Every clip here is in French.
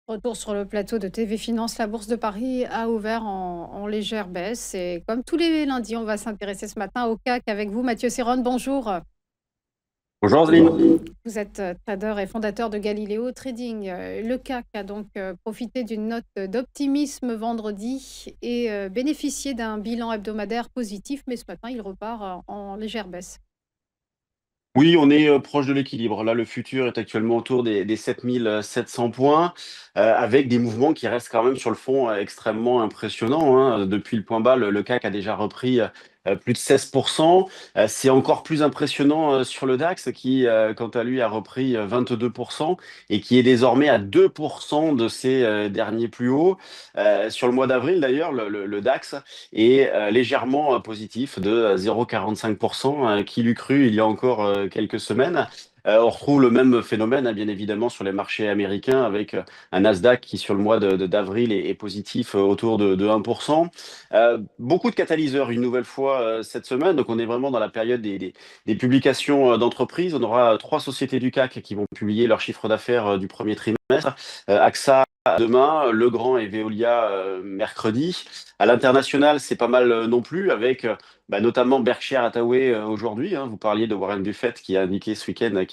Retour sur le plateau de TV Finance, la Bourse de Paris a ouvert en légère baisse et comme tous les lundis, on va s'intéresser ce matin au CAC avec vous, Mathieu Serron, bonjour. Bonjour Angeline. Vous êtes trader et fondateur de Galileo Trading. Le CAC a donc profité d'une note d'optimisme vendredi et bénéficié d'un bilan hebdomadaire positif, mais ce matin, il repart en légère baisse. Oui, on est proche de l'équilibre. Là, le futur est actuellement autour des 7700 points, avec des mouvements qui restent quand même sur le fond extrêmement impressionnants, hein. Depuis le point bas, le CAC a déjà repris plus de 16%. C'est encore plus impressionnant sur le DAX qui, quant à lui, a repris 22% et qui est désormais à 2% de ses derniers plus hauts. Sur le mois d'avril, d'ailleurs, le DAX est légèrement positif de 0,45%. Qui l'eût cru il y a encore quelques semaines. On retrouve le même phénomène, hein, bien évidemment, sur les marchés américains, avec un Nasdaq qui, sur le mois d'avril, est positif autour de 1%. Beaucoup de catalyseurs, une nouvelle fois, cette semaine. Donc, on est vraiment dans la période des publications d'entreprises. On aura trois sociétés du CAC qui vont publier leur chiffre d'affaires du premier trimestre. AXA demain, Legrand et Veolia mercredi. À l'international, c'est pas mal non plus, avec notamment Berkshire Hathaway aujourd'hui, hein. Vous parliez de Warren Buffett qui a indiqué ce week-end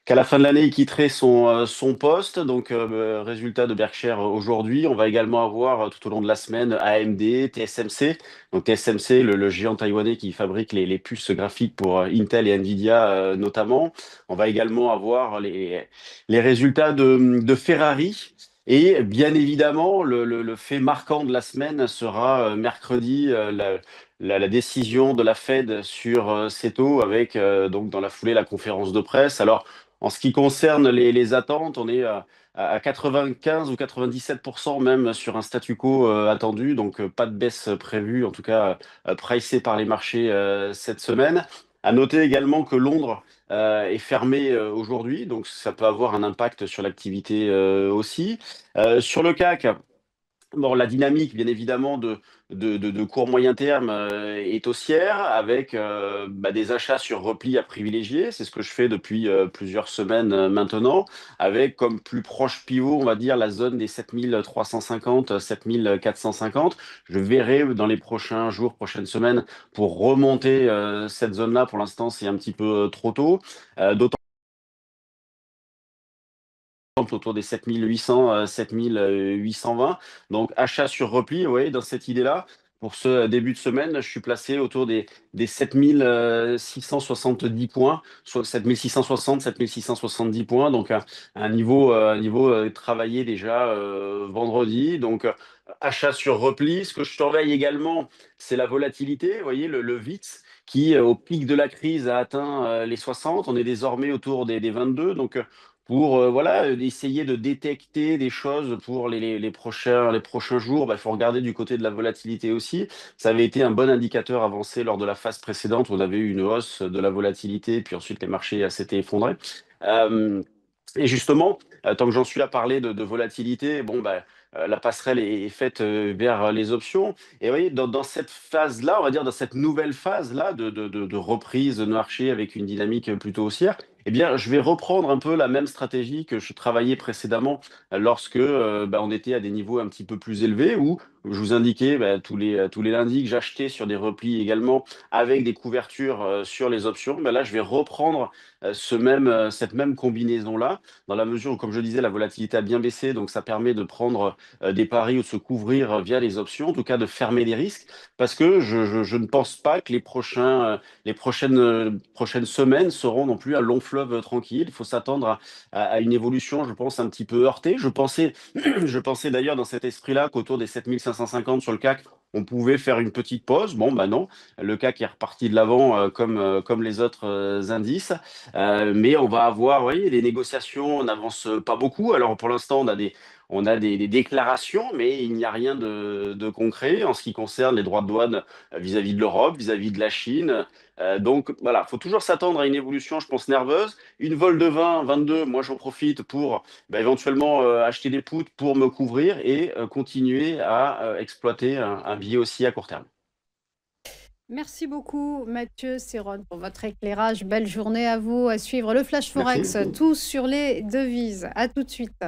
qu'à la fin de l'année, il quitterait son poste. Donc, résultat de Berkshire aujourd'hui. On va également avoir tout au long de la semaine AMD, TSMC. Donc, TSMC, le géant taïwanais qui fabrique les puces graphiques pour Intel et Nvidia notamment. On va également avoir les résultats de Ferrari. Et bien évidemment, le fait marquant de la semaine sera mercredi la décision de la Fed sur ces taux avec donc dans la foulée la conférence de presse. Alors, en ce qui concerne les attentes, on est à 95 ou 97% même sur un statu quo attendu, donc pas de baisse prévue, en tout cas pricée par les marchés cette semaine. À noter également que Londres est fermé aujourd'hui, donc ça peut avoir un impact sur l'activité aussi. Sur le CAC, bon, la dynamique, bien évidemment, de court moyen terme est haussière, avec des achats sur repli à privilégier. C'est ce que je fais depuis plusieurs semaines maintenant, avec comme plus proche pivot, on va dire, la zone des 7350, 7450. Je verrai dans les prochains jours, prochaines semaines, pour remonter cette zone-là. Pour l'instant, c'est un petit peu trop tôt. D'autant autour des 7800, 7820. Donc, achat sur repli, vous voyez, dans cette idée-là. Pour ce début de semaine, je suis placé autour des 7670 points, soit 7660, 7670 points. Donc, un niveau travaillé déjà vendredi. Donc, achat sur repli. Ce que je surveille également, c'est la volatilité. Vous voyez, le VIX qui, au pic de la crise, a atteint les 60. On est désormais autour des 22. Donc, pour voilà, essayer de détecter des choses pour les prochains jours, il faut regarder du côté de la volatilité aussi. Ça avait été un bon indicateur avancé lors de la phase précédente où on avait eu une hausse de la volatilité, puis ensuite les marchés s'étaient effondrés. Euh, et justement, tant que j'en suis à parler de volatilité, bon, la passerelle est faite vers les options. Et vous voyez, dans cette phase-là, on va dire dans cette nouvelle phase-là de reprise de marché avec une dynamique plutôt haussière, eh bien, je vais reprendre un peu la même stratégie que je travaillais précédemment lorsque on était à des niveaux un petit peu plus élevés, où je vous indiquais tous les lundis que j'achetais sur des replis également avec des couvertures sur les options. Là, je vais reprendre cette même combinaison-là, dans la mesure où, comme je disais, la volatilité a bien baissé, donc ça permet de prendre des paris ou de se couvrir via les options, en tout cas de fermer des risques, parce que je ne pense pas que les prochaines semaines seront non plus un long fleuve tranquille. Il faut s'attendre à une évolution, je pense, un petit peu heurtée. Je pensais d'ailleurs dans cet esprit-là qu'autour des 7550 sur le CAC, on pouvait faire une petite pause. Bon, bah non, le CAC est reparti de l'avant comme les autres indices. Mais on va avoir, vous voyez, les négociations n'avancent pas beaucoup. Alors pour l'instant, on a des déclarations, mais il n'y a rien de concret en ce qui concerne les droits de douane vis-à-vis de l'Europe, vis-à-vis de la Chine. Donc voilà, il faut toujours s'attendre à une évolution, je pense, nerveuse. Une vol de 20, 22, moi j'en profite pour éventuellement acheter des puts pour me couvrir et continuer à exploiter un billet aussi à court terme. Merci beaucoup Mathieu Serron pour votre éclairage. Belle journée à vous. À suivre le Flash Merci Forex, beaucoup. tout sur les devises. À tout de suite.